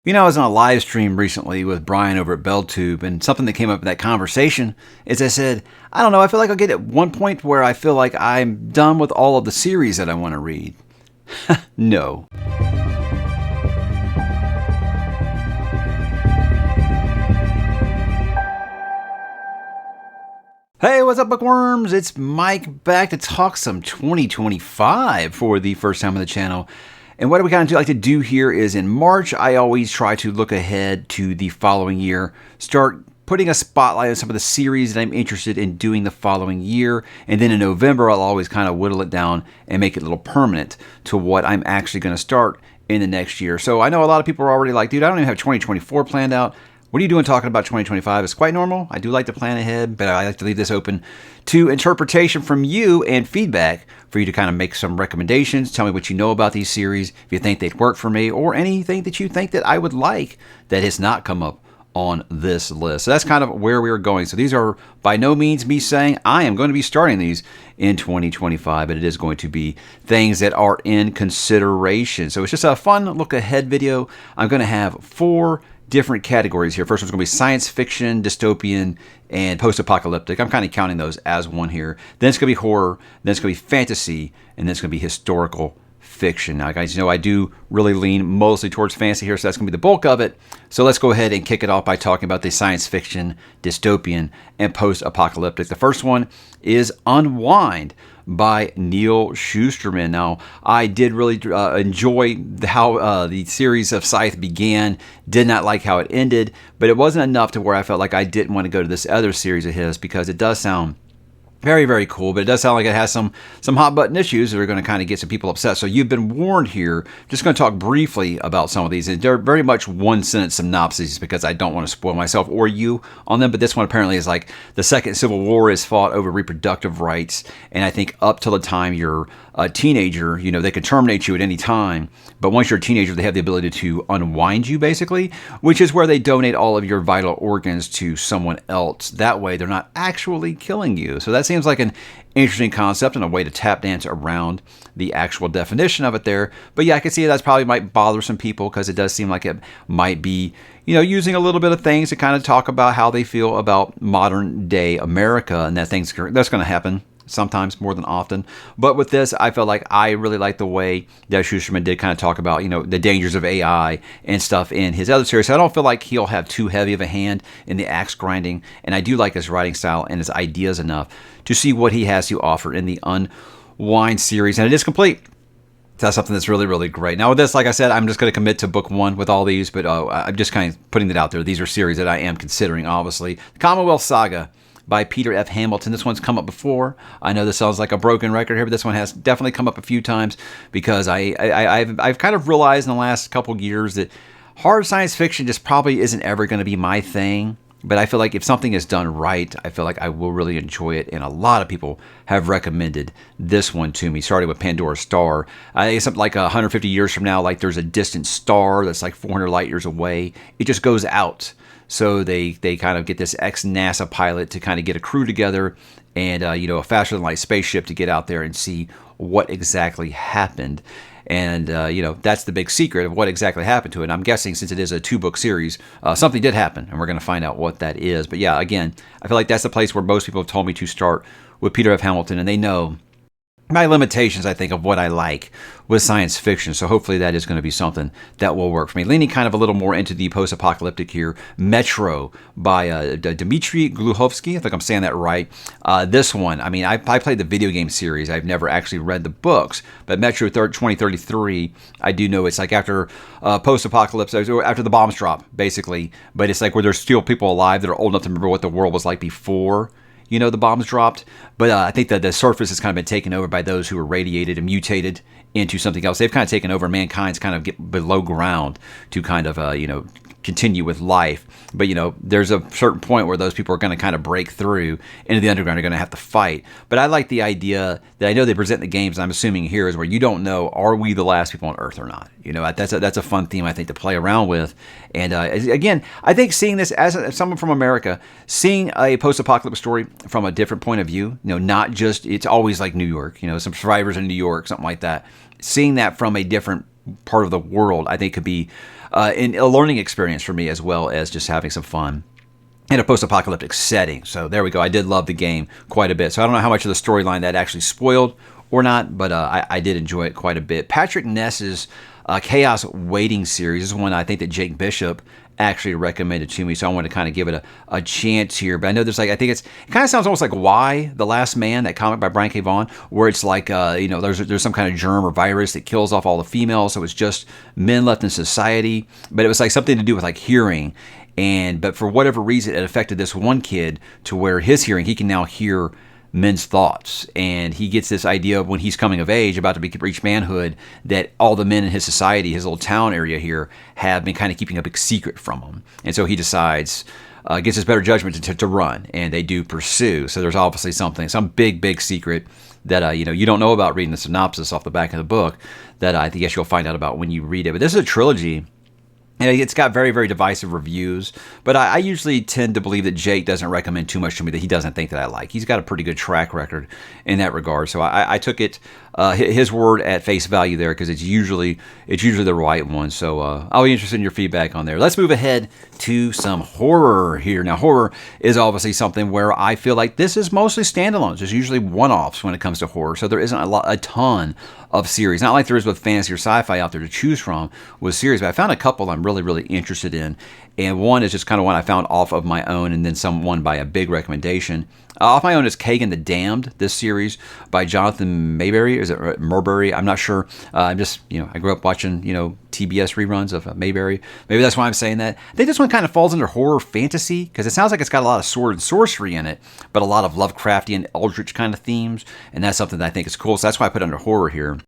You know, I was on a live stream recently with Brian over at BellTube, and something that came up in that conversation is I said, I don't know, I feel like I'll get at one point where I feel like I'm done with all of the series that I want to read. No. Hey, what's up, bookworms? It's Mike back to talk some 2025 for the first time on the channel. And what we kind of like to do here is in March, I always try to look ahead to the following year, start putting a spotlight on some of the series that I'm interested in doing the following year. And then in November, I'll always kind of whittle it down and make it a little permanent to what I'm actually going to start in the next year. So I know a lot of people are already like, dude, I don't even have 2024 planned out. What are you doing talking about 2025? It's quite normal. I do like to plan ahead, but I like to leave this open to interpretation from you and feedback for you to kind of make some recommendations. Tell me what you know about these series, if you think they'd work for me, or anything that you think that I would like that has not come up on this list. So that's kind of where we are going. So these are by no means me saying I am going to be starting these in 2025, but it is going to be things that are in consideration. So it's just a fun look ahead video. I'm going to have 4 different categories here. First one's going to be science fiction, dystopian, and post-apocalyptic. I'm kind of counting those as one here. Then it's going to be horror, then it's going to be fantasy, and then it's going to be historical fiction. Now, guys, you know I do really lean mostly towards fantasy here, so that's going to be the bulk of it. So let's go ahead and kick it off by talking about the science fiction, dystopian, and post-apocalyptic. The first one is Unwind by Neal Shusterman. Now, I did really enjoy how the series of Scythe began. Did not like how it ended, but it wasn't enough to where I felt like I didn't want to go to this other series of his, because it does sound very, very cool, but it does sound like it has some hot button issues that are going to kind of get some people upset. So you've been warned here. Just going to talk briefly about some of these. And they're very much one-sentence synopses because I don't want to spoil myself or you on them. But this one apparently is like the Second Civil War is fought over reproductive rights. And I think up till the time you're a teenager, you know, they can terminate you at any time. But once you're a teenager, they have the ability to unwind you, basically, which is where they donate all of your vital organs to someone else. That way, they're not actually killing you. So that seems like an interesting concept and a way to tap dance around the actual definition of it there. But yeah, I can see that's probably might bother some people because it does seem like it might be, you know, using a little bit of things to kind of talk about how they feel about modern day America, and that's going to happen sometimes, more than often. But with this, I felt like I really liked the way that Shusterman did kind of talk about, you know, the dangers of AI and stuff in his other series. So I don't feel like he'll have too heavy of a hand in the axe grinding. And I do like his writing style and his ideas enough to see what he has to offer in the Unwind series. And it is complete. So that's something that's really, really great. Now with this, like I said, I'm just going to commit to book 1 with all these, but I'm just kind of putting it out there. These are series that I am considering, obviously. The Commonwealth Saga by Peter F. Hamilton. This one's come up before. I know this sounds like a broken record here, but this one has definitely come up a few times because I've kind of realized in the last couple years that hard science fiction just probably isn't ever going to be my thing. But I feel like if something is done right, I feel like I will really enjoy it. And a lot of people have recommended this one to me, starting with Pandora's Star. I think it's something like 150 years from now, like there's a distant star that's like 400 light years away. It just goes out. So they kind of get this ex-NASA pilot to kind of get a crew together and, you know, a faster-than-light spaceship to get out there and see what exactly happened. And, you know, that's the big secret of what exactly happened to it. And I'm guessing since it is a 2-book series, something did happen, and we're going to find out what that is. But yeah, again, I feel like that's the place where most people have told me to start with Peter F. Hamilton, and they know my limitations, I think, of what I like with science fiction. So hopefully that is going to be something that will work for me. Leaning kind of a little more into the post-apocalyptic here. Metro by ℓ𝕤𝕤𝕤 Gluhovsky. I think I'm saying that right. This one, I mean, I played the video game series. I've never actually read the books. But Metro 2033, I do know it's like after post-apocalypse, after the bombs drop, basically. But it's like where there's still people alive that are old enough to remember what the world was like before, you know, the bombs dropped. But I think that the surface has kind of been taken over by those who were radiated and mutated into something else. They've kind of taken over. Mankind's kind of get below ground to kind of, you know, continue with life. But, you know, there's a certain point where those people are going to kind of break through into the underground, are going to have to fight. But I like the idea that I know they present in the games, I'm assuming here, is where you don't know, are we the last people on Earth or not? You know, that's a fun theme, I think, to play around with. And again, I think seeing this as someone from America, seeing a post-apocalyptic story from a different point of view, you know, not just, it's always like New York, you know, some survivors in New York, something like that. Seeing that from a different part of the world, I think could be a learning experience for me, as well as just having some fun in a post-apocalyptic setting. So there we go. I did love the game quite a bit. So I don't know how much of the storyline that actually spoiled or not, but I did enjoy it quite a bit. Patrick Ness's Chaos Waiting series is one I think that Jake Bishop actually recommended to me, so I want to kind of give it a chance here. But I know there's like, I think it kind of sounds almost like Y, The Last Man, that comic by Brian K. Vaughan, where it's like there's some kind of germ or virus that kills off all the females, so it's just men left in society. But it was like something to do with like hearing, but for whatever reason it affected this one kid to where his hearing, he can now hear men's thoughts, and he gets this idea of when he's coming of age, about to reach manhood, that all the men in his society, his little town area here, have been kind of keeping a big secret from him. And so he decides, gets his better judgment to run, and they do pursue. So there's obviously some big secret that you don't know about reading the synopsis off the back of the book, that I guess you'll find out about when you read it. But this is a trilogy. And it's got very divisive reviews, but I usually tend to believe that Jake doesn't recommend too much to me that he doesn't think that I like. He's got a pretty good track record in that regard, so I took it his word at face value there, because it's usually the right one. So I'll be interested in your feedback on there. Let's move ahead to some horror here. Now, horror is obviously something where I feel like this is mostly standalones. There's usually one-offs when it comes to horror, so there isn't a ton of series. Not like there is with fantasy or sci-fi out there to choose from with series, but I found a couple I'm really interested in. And one is just kind of one I found off of my own, and then one by a big recommendation. Off my own is Kagan the Damned, this series by Jonathan Mayberry. Is it Mayberry? I'm not sure. I'm just, I grew up watching, TBS reruns of Mayberry. Maybe that's why I'm saying that. I think this one kind of falls under horror fantasy, because it sounds like it's got a lot of sword and sorcery in it, but a lot of Lovecraftian, eldritch kind of themes, and that's something that I think is cool. So that's why I put it under horror here.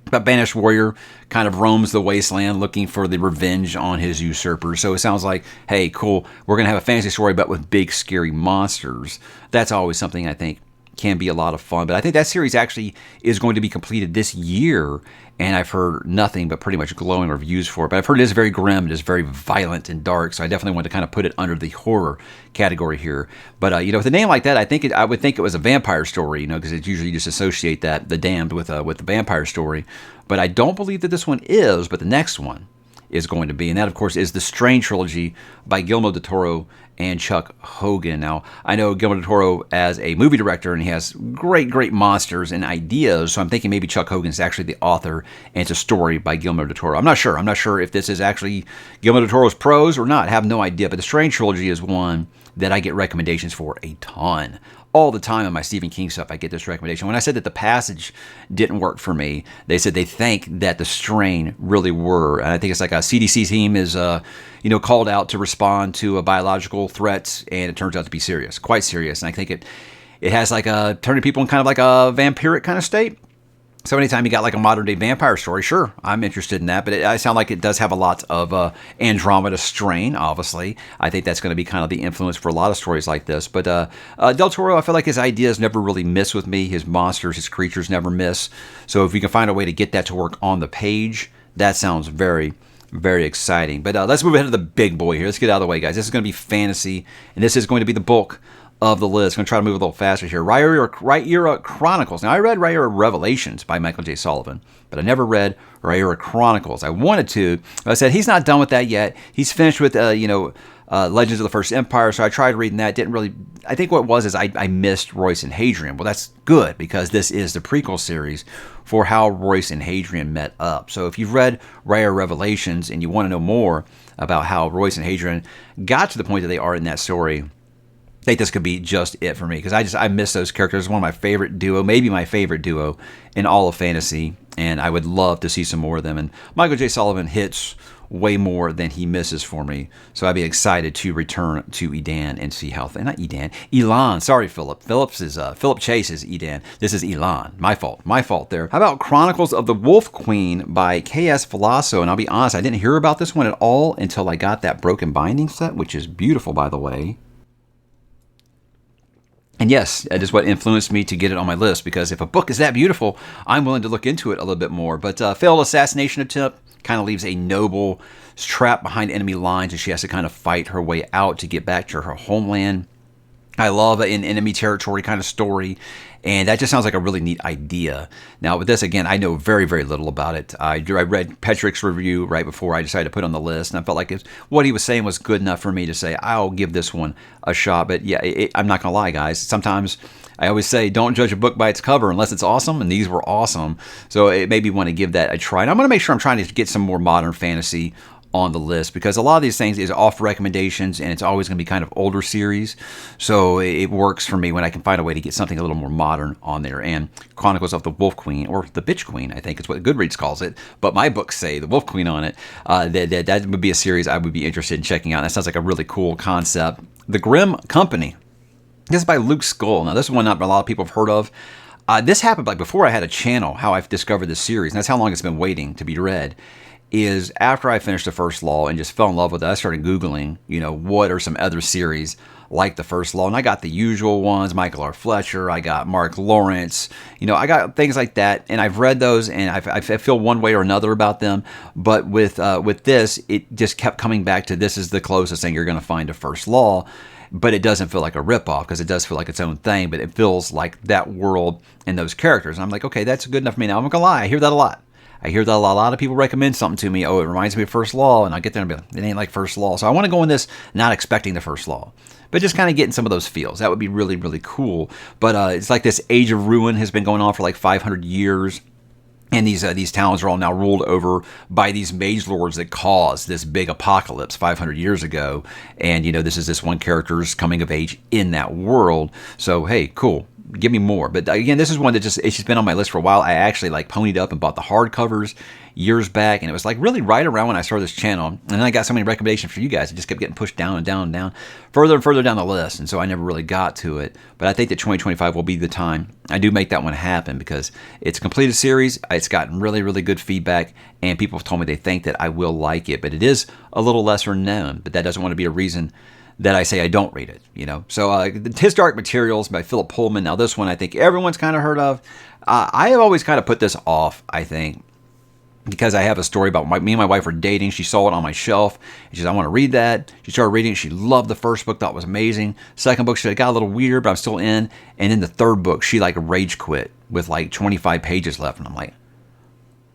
But banished warrior kind of roams the wasteland looking for the revenge on his usurper. So it sounds like, hey, cool, we're going to have a fantasy story, but with big, scary monsters. That's always something I think can be a lot of fun. But I think that series actually is going to be completed this year, and I've heard nothing but pretty much glowing reviews for it. But I've heard it is very grim, it is very violent and dark, so I definitely want to kind of put it under the horror category here. But with a name like that, I would think it was a vampire story, because it's usually you just associate that, the Damned, with the vampire story. But I don't believe that this one is, but the next one is going to be, and that of course is the Strain trilogy by Guillermo del Toro and Chuck Hogan. Now, I know Guillermo del Toro as a movie director, and he has great monsters and ideas, so I'm thinking maybe Chuck Hogan is actually the author, and it's a story by Guillermo del Toro. I'm not sure if this is actually Guillermo del Toro's prose or not. I have no idea, but the Strain trilogy is one that I get recommendations for a ton. All the time on my Stephen King stuff, I get this recommendation. When I said that The Passage didn't work for me, they said they think that The Strain really were. And I think it's like a CDC team is, called out to respond to a biological threat, and it turns out to be serious, quite serious. And I think it has like turning people in kind of like a vampiric kind of state. So anytime you got like a modern day vampire story, sure, I'm interested in that. But I sound like it does have a lot of Andromeda strain, obviously. I think that's going to be kind of the influence for a lot of stories like this. But Del Toro, I feel like his ideas never really miss with me. His monsters, his creatures never miss. So if we can find a way to get that to work on the page, that sounds very exciting. But let's move ahead to the big boy here. Let's get out of the way, guys. This is going to be fantasy, and this is going to be the bulk of the list. I'm going to try to move a little faster here. Rhaenyra Chronicles. Now, I read Rhaenyra Revelations by Michael J. Sullivan, but I never read Rhaenyra Chronicles. I wanted to, but I said he's not done with that yet. He's finished with, Legends of the First Empire, so I tried reading that. Didn't really, I think what it was is I missed Royce and Hadrian. Well, that's good, because this is the prequel series for how Royce and Hadrian met up. So if you've read Rhaenyra Revelations and you want to know more about how Royce and Hadrian got to the point that they are in that story, I think this could be just it for me, because I miss those characters. It's one of my favorite duo, maybe my favorite duo in all of fantasy, and I would love to see some more of them. And Michael J. Sullivan hits way more than he misses for me, so I'd be excited to return to Edan and see how not Edan, Elan. Sorry, Philip. Philip Chase is Edan. This is Elan. My fault there. How about Chronicles of the Wolf Queen by K.S. Filasso? And I'll be honest, I didn't hear about this one at all until I got that Broken Binding set, which is beautiful, by the way. And yes, that is what influenced me to get it on my list, because if a book is that beautiful, I'm willing to look into it a little bit more. But failed assassination attempt kind of leaves a noble trapped behind enemy lines, and she has to kind of fight her way out to get back to her homeland. I love an enemy territory kind of story, and that just sounds like a really neat idea. Now, with this, again, I know very, very little about it. I read Petrick's review right before I decided to put it on the list, and I felt like what he was saying was good enough for me to say, I'll give this one a shot. But yeah, I'm not going to lie, guys. Sometimes I always say, don't judge a book by its cover unless it's awesome, and these were awesome. So it made me want to give that a try. And I'm going to make sure I'm trying to get some more modern fantasy on the list, because a lot of these things is off recommendations, and it's always going to be kind of older series, so it works for me when I can find a way to get something a little more modern on there. And Chronicles of the Wolf Queen, or the Bitch Queen, I think is what Goodreads calls it, but my books say the Wolf Queen on it. That would be a series I would be interested in checking out. That sounds like a really cool concept. The Grimm Company, this is by Luke Skull. Now, this is one not a lot of people have heard of. This happened like before I had a channel, how I've discovered this series, and that's how long it's been waiting to be read. Is after I finished the First Law and just fell in love with it, I started Googling, what are some other series like the First Law, and I got the usual ones, Michael R. Fletcher, I got Mark Lawrence, I got things like that, and I've read those, and I feel one way or another about them, but with this, it just kept coming back to this is the closest thing you're going to find to First Law, but it doesn't feel like a ripoff, because it does feel like its own thing, but it feels like that world and those characters, and I'm like, okay, that's good enough for me. Now, I'm not going to lie, I hear that a lot. I hear that a lot of people recommend something to me. Oh, it reminds me of First Law. And I get there and be like, it ain't like First Law. So I want to go in this not expecting the First Law, but just kind of getting some of those feels. That would be really, really cool. But it's like this Age of Ruin has been going on for like 500 years. And these towns are all now ruled over by these mage lords that caused this big apocalypse 500 years ago. And, this is this one character's coming of age in that world. So, hey, cool. Give me more. But again, this is one that it's just been on my list for a while. I actually ponied up and bought the hardcovers years back, and it was really right around when I started this channel. And then I got so many recommendations for you guys. It just kept getting pushed down and down and down, further and further down the list. And so I never really got to it. But I think that 2025 will be the time I do make that one happen, because it's a completed series. It's gotten really, really good feedback, and people have told me they think that I will like it. But it is a little lesser known, but that doesn't want to be a reason that I say I don't read it, So His Dark Materials by Philip Pullman. Now this one I think everyone's kind of heard of. I have always kind of put this off, I think, because I have a story about me and my wife were dating. She saw it on my shelf. And she said, I want to read that. She started reading it. She loved the first book, thought it was amazing. Second book, she said, it got a little weird, but I'm still in. And in the third book, she rage quit with 25 pages left. And I'm like,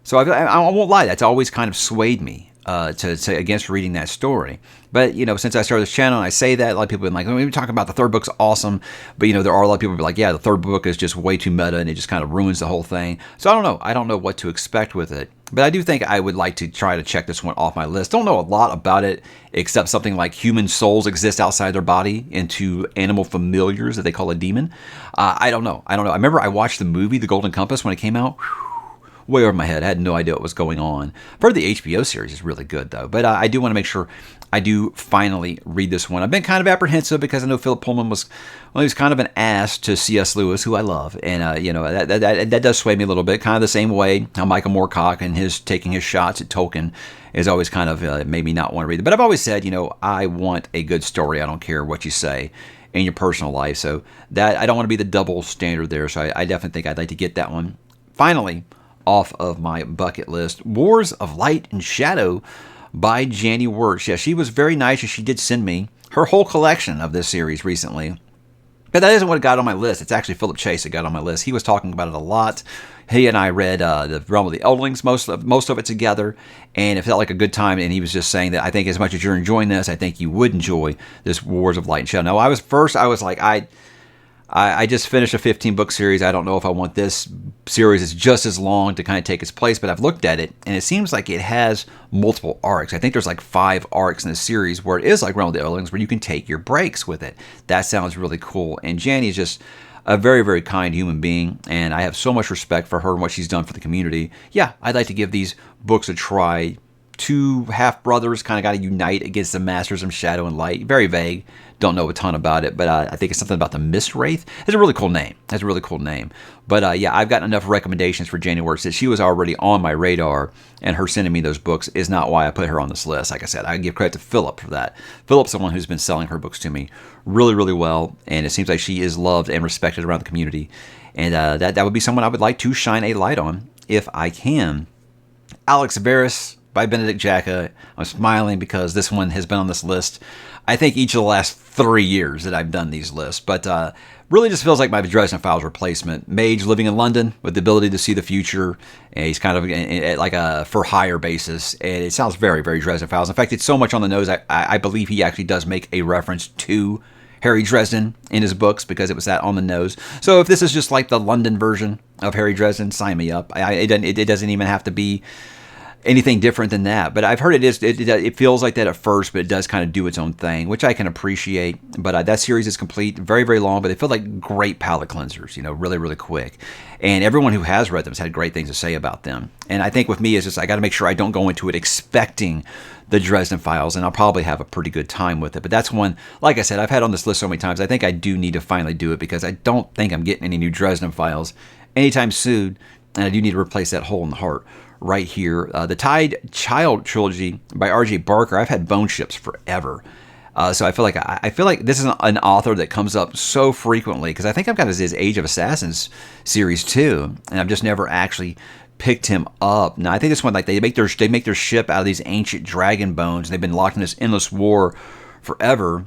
so I won't lie, that's always kind of swayed me to say against reading that story. But, since I started this channel and I say that, a lot of people have been like, we're talking about the third book's awesome. But, there are a lot of people who be like, yeah, the third book is just way too meta and it just kind of ruins the whole thing. So I don't know. I don't know what to expect with it. But I do think I would like to try to check this one off my list. Don't know a lot about it, except something like human souls exist outside their body into animal familiars that they call a demon. I don't know. I remember I watched the movie The Golden Compass when it came out. Way over my head. I had no idea what was going on. Part of the HBO series is really good, though. But I do want to make sure I do finally read this one. I've been kind of apprehensive because I know Philip Pullman was kind of an ass to C.S. Lewis, who I love. And, that does sway me a little bit. Kind of the same way how Michael Moorcock and taking his shots at Tolkien is always kind of made me not want to read it. But I've always said, I want a good story. I don't care what you say in your personal life. So that I don't want to be the double standard there. So I definitely think I'd like to get that one finally off of my bucket list. Wars of Light and Shadow by Janny Works. Yeah, she was very nice, and she did send me her whole collection of this series recently. But that isn't what got on my list. It's actually Philip Chase that got on my list. He was talking about it a lot. He and I read the Realm of the Eldlings, most of it together, and it felt like a good time. And he was just saying that I think as much as you're enjoying this, I think you would enjoy this Wars of Light and Shadow. Now, I was like, I just finished a 15-book series. I don't know if I want this series that's just as long to kind of take its place, but I've looked at it, and it seems like it has multiple arcs. I think there's 5 arcs in the series where it is like Realm of the Eldlings, where you can take your breaks with it. That sounds really cool. And Janny is just a very, very kind human being, and I have so much respect for her and what she's done for the community. Yeah, I'd like to give these books a try. 2 half-brothers kind of got to unite against the Masters of Shadow and Light. Very vague. Don't know a ton about it, but I think it's something about the Mist Wraith. It's a really cool name. But yeah, I've gotten enough recommendations for Janny Works that she was already on my radar, and her sending me those books is not why I put her on this list. Like I said, I give credit to Philip for that. Philip's the one who's been selling her books to me really, really well, and it seems like she is loved and respected around the community. And that would be someone I would like to shine a light on if I can. Alex Verus by Benedict Jacka. I'm smiling because this one has been on this list, I think, each of the last 3 years that I've done these lists. But really just feels like my Dresden Files replacement. Mage living in London with the ability to see the future. And he's kind of like a for-hire basis. And it sounds very, very Dresden Files. In fact, it's so much on the nose, I believe he actually does make a reference to Harry Dresden in his books because it was that on the nose. So if this is just like the London version of Harry Dresden, sign me up. It doesn't even have to be anything different than that. But I've heard it feels like that at first, but it does kind of do its own thing, which I can appreciate. But that series is complete, very, very long, but they feel like great palate cleansers, really, really quick. And everyone who has read them has had great things to say about them. And I think with me, it's just I got to make sure I don't go into it expecting the Dresden Files, and I'll probably have a pretty good time with it. But that's one, like I said, I've had on this list so many times, I think I do need to finally do it because I don't think I'm getting any new Dresden Files anytime soon, and I do need to replace that hole in the heart right here. The Tide Child trilogy by R.J. Barker, I've had Bone Ships forever. So I feel like this is an author that comes up so frequently because I think I've got his Age of Assassins series too, and I've just never actually picked him up. Now I think this one, like they make their ship out of these ancient dragon bones, and they've been locked in this endless war forever,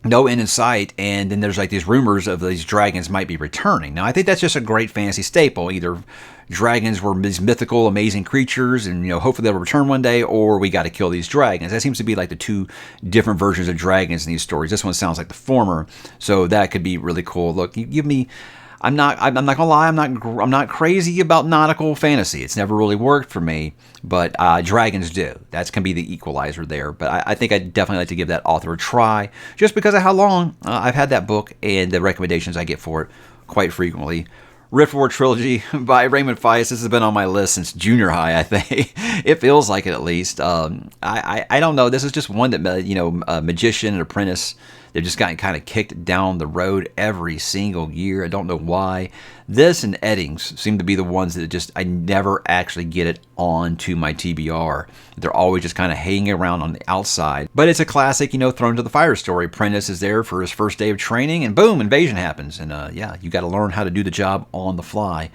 no end in sight, and then there's like these rumors of these dragons might be returning. Now I think that's just a great fantasy staple. Either dragons were these mythical, amazing creatures, and hopefully they'll return one day, or we got to kill these dragons. That seems to be like the two different versions of dragons in these stories. This one sounds like the former, so that could be really cool. Look, you give me. I'm not gonna lie. I'm not crazy about nautical fantasy. It's never really worked for me, but dragons do. That's can be the equalizer there. But I think I'd definitely like to give that author a try, just because of how long I've had that book and the recommendations I get for it quite frequently. Rift War Trilogy by Raymond Fies. This has been on my list since junior high, I think. It feels like it, at least. I don't know. This is just one that, Magician and Apprentice, they've just gotten kind of kicked down the road every single year. I don't know why. This and Eddings seem to be the ones that I never actually get it on to my TBR. They're always just kind of hanging around on the outside. But it's a classic, thrown to the fire story. Apprentice is there for his first day of training, and boom, invasion happens. And you got to learn how to do the job on the fly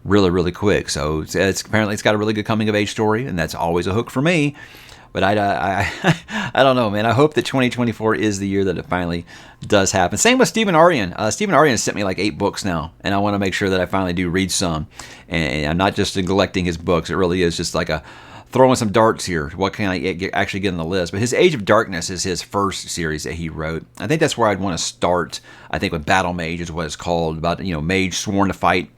really, really quick. So apparently it's got a really good coming of age story, and that's always a hook for me. But I don't know, man. I hope that 2024 is the year that it finally does happen. Same with Stephen Aryan. Stephen Aryan sent me like 8 books now, and I want to make sure that I finally do read some. And I'm not just neglecting his books. It really is just like throwing some darts here. What can I actually get on the list? But his Age of Darkness is his first series that he wrote. I think that's where I'd want to start. I think with Battle Mage is what it's called. About mage sworn to fight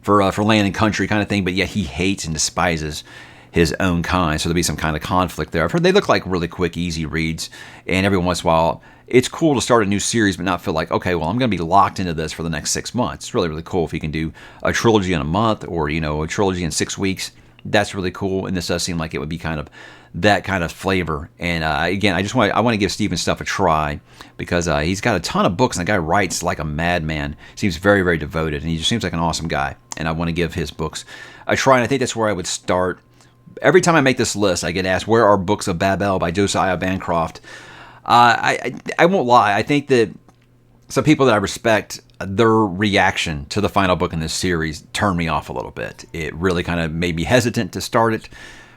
for land and country kind of thing. But yet he hates and despises his own kind, so there'll be some kind of conflict there. I've heard they look like really quick, easy reads, and every once in a while, it's cool to start a new series but not feel like, okay, well, I'm going to be locked into this for the next 6 months. It's really, really cool if you can do a trilogy in a month or, a trilogy in 6 weeks. That's really cool, and this does seem like it would be kind of that kind of flavor. And again, I want to give Stephen's stuff a try because he's got a ton of books, and the guy writes like a madman. Seems very, very devoted, and he just seems like an awesome guy, and I want to give his books a try, and I think that's where I would start. Every time I make this list, I get asked, where are Books of Babel by Josiah Bancroft? I won't lie. I think that some people that I respect, their reaction to the final book in this series turned me off a little bit. It really kind of made me hesitant to start it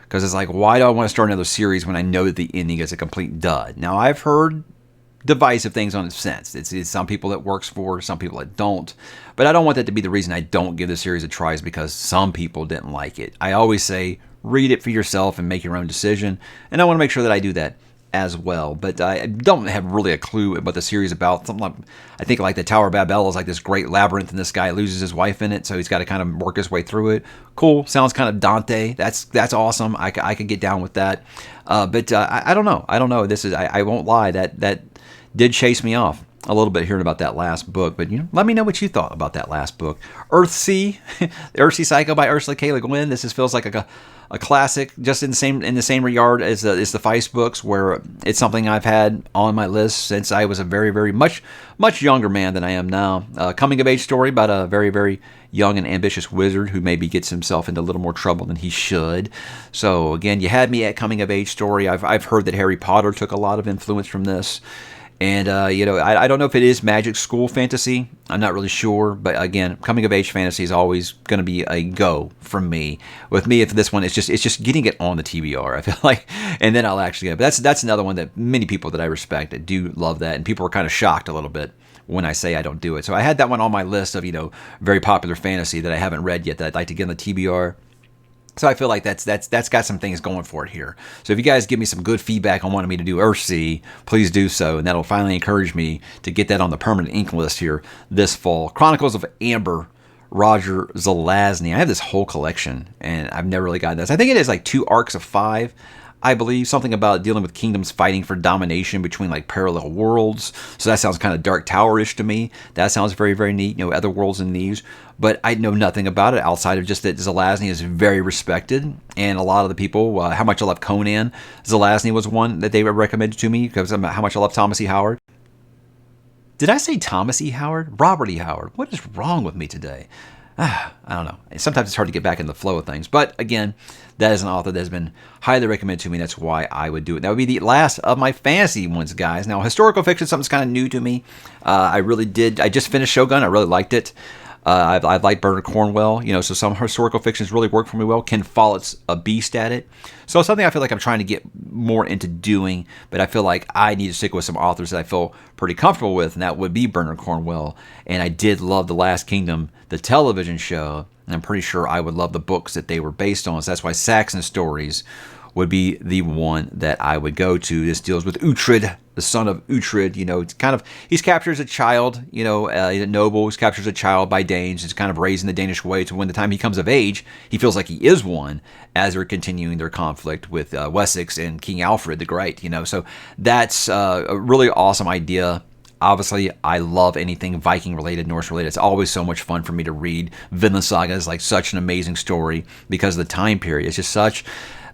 because it's like, why do I want to start another series when I know that the ending is a complete dud? Now, I've heard divisive things on its sense. It's some people that works for, some people that don't. But I don't want that to be the reason I don't give the series a try is because some people didn't like it. I always say, read it for yourself and make your own decision. And I want to make sure that I do that as well. But I don't have really a clue what the series is about. Something like, I think like the Tower of Babel is like this great labyrinth and this guy loses his wife in it. So he's got to kind of work his way through it. Cool. Sounds kind of Dante. That's awesome. I could get down with that. But I don't know. I don't know. I won't lie. That did chase me off a little bit hearing about that last book, but let me know what you thought about that last book. Earthsea, Earthsea Psycho by Ursula K. Le Guin. This feels like a classic, just in the same regard as the Feist books, where it's something I've had on my list since I was a very, very much younger man than I am now. Coming of age story about a very, very young and ambitious wizard who maybe gets himself into a little more trouble than he should. So again, you had me at coming of age story. I've heard that Harry Potter took a lot of influence from this. And, I don't know if it is magic school fantasy. I'm not really sure. But again, coming of age fantasy is always going to be a go from me. With me, if this one, it's just getting it on the TBR, I feel like. And then I'll actually get it. But that's another one that many people that I respect that do love that. And people were kind of shocked a little bit when I say I don't do it. So I had that one on my list of, very popular fantasy that I haven't read yet that I'd like to get on the TBR. So I feel like that's got some things going for it here. So if you guys give me some good feedback on wanting me to do ℓ𝕦𝕤𝕤𝕤, please do so, and that'll finally encourage me to get that on the permanent ink list here this fall. Chronicles of Amber, Roger Zelazny. I have this whole collection, and I've never really gotten this. I think it is like 2 arcs of 5. I believe something about dealing with kingdoms fighting for domination between like parallel worlds. So that sounds kind of Dark Tower-ish to me. That sounds very, very neat. Other worlds in these. But I know nothing about it outside of just that Zelazny is very respected. And a lot of the people, How Much I Love Conan, Zelazny was one that they recommended to me because of How Much I Love Thomas E. Howard. Did I say Thomas E. Howard? Robert E. Howard. What is wrong with me today? I don't know. Sometimes it's hard to get back in the flow of things. But again, that is an author that has been highly recommended to me. That's why I would do it. That would be the last of my fantasy ones, guys. Now, historical fiction is something that's kind of new to me. I just finished Shogun. I really liked it. I like Bernard Cornwell, so some historical fictions really work for me well. Ken Follett's a beast at it. So it's something I feel like I'm trying to get more into doing, but I feel like I need to stick with some authors that I feel pretty comfortable with, and that would be Bernard Cornwell. And I did love The Last Kingdom, the television show, and I'm pretty sure I would love the books that they were based on. So that's why Saxon Stories would be the one that I would go to. This deals with ℓ𝕤𝕤𝕤, the son of ℓ𝕤𝕤. It's kind of, he's captured as a child, he's a noble, he's captured as a child by Danes. He's kind of raised in the Danish way to when the time he comes of age, he feels like he is one as they're continuing their conflict with Wessex and King Alfred the Great, So that's a really awesome idea. Obviously, I love anything Viking-related, Norse-related. It's always so much fun for me to read. Vinland Saga is like such an amazing story because of the time period. It's just such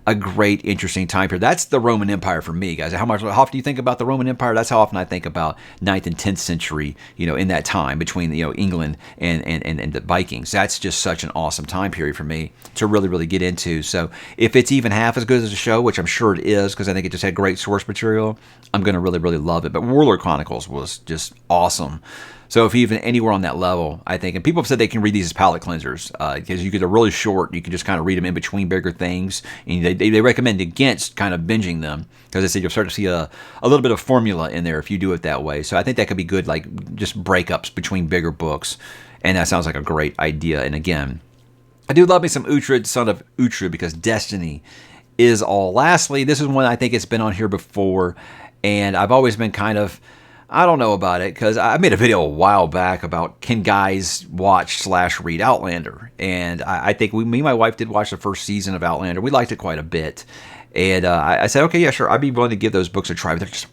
a great, interesting time period. That's the Roman Empire for me, guys. How often do you think about the Roman Empire? That's how often I think about 9th and 10th century, in that time between, England and the Vikings. That's just such an awesome time period for me to really, really get into. So if it's even half as good as the show, which I'm sure it is, because I think it just had great source material, I'm going to really, really love it. But Warlord Chronicles was just awesome. So if even anywhere on that level, I think, and people have said they can read these as palate cleansers because they're really short. You can just kind of read them in between bigger things, and they recommend against kind of binging them because they say you'll start to see a little bit of formula in there if you do it that way. So I think that could be good, like just breakups between bigger books, and that sounds like a great idea. And again, I do love me some ℓ𝕤𝕤𝕤, son of ℓ𝕤𝕤, because destiny is all. Lastly, this is one I think it's been on here before, and I've always been kind of, I don't know about it because I made a video a while back about can guys watch/read Outlander, and I think me and my wife did watch the first season of Outlander. We liked it quite a bit, and I said, okay, yeah, sure, I'd be willing to give those books a try. But they're just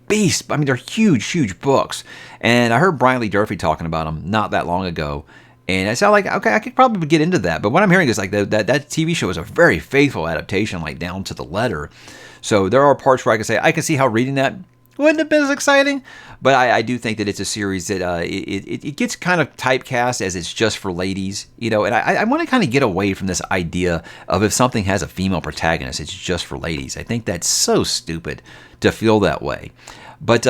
beasts. I mean, they're huge, huge books, and I heard Brian Lee Durfee talking about them not that long ago. And I sound like, okay, I could probably get into that. But what I'm hearing is like that TV show is a very faithful adaptation, like down to the letter. So there are parts where I can see how reading that wouldn't have been as exciting, but I do think that it's a series that it gets kind of typecast as it's just for ladies, and I want to kind of get away from this idea of if something has a female protagonist, it's just for ladies. I think that's so stupid to feel that way. But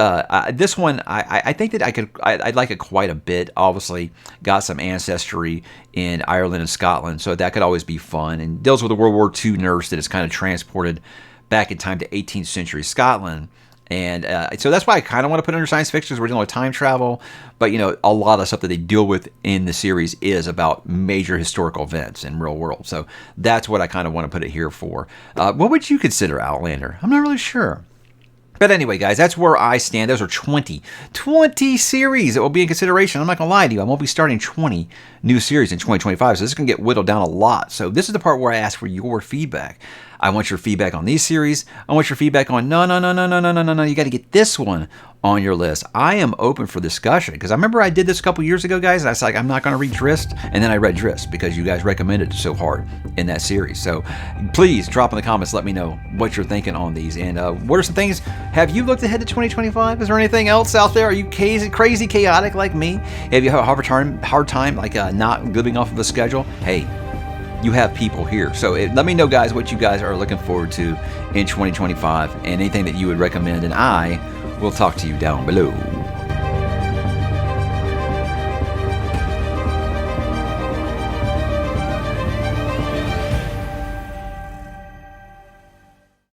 this one, I think that I'd like it quite a bit. Obviously, got some ancestry in Ireland and Scotland, so that could always be fun, and deals with a World War II nurse that is kind of transported back in time to 18th century Scotland. And so that's why I kind of want to put it under science fiction because we're dealing with time travel. But, a lot of stuff that they deal with in the series is about major historical events in real world. So that's what I kind of want to put it here for. What would you consider Outlander? I'm not really sure. But anyway, guys, that's where I stand. Those are 20 series that will be in consideration. I'm not going to lie to you. I won't be starting 20 new series in 2025, so this is going to get whittled down a lot. So this is the part where I ask for your feedback. I want your feedback on these series. I want your feedback on, no. You got to get this one on your list. I am open for discussion because I remember I did this a couple years ago, guys, and I was like, I'm not going to read Drizzt, and then I read Drizzt because you guys recommended it so hard in that series. So please drop in the comments, let me know what you're thinking on these, and what are some things, have you looked ahead to 2025? Is there anything else out there? Are you crazy chaotic like me? Have you had a hard time like not living off of a schedule? Hey, you have people here. So let me know, guys, what you guys are looking forward to in 2025 and anything that you would recommend, and I We'll talk to you down below.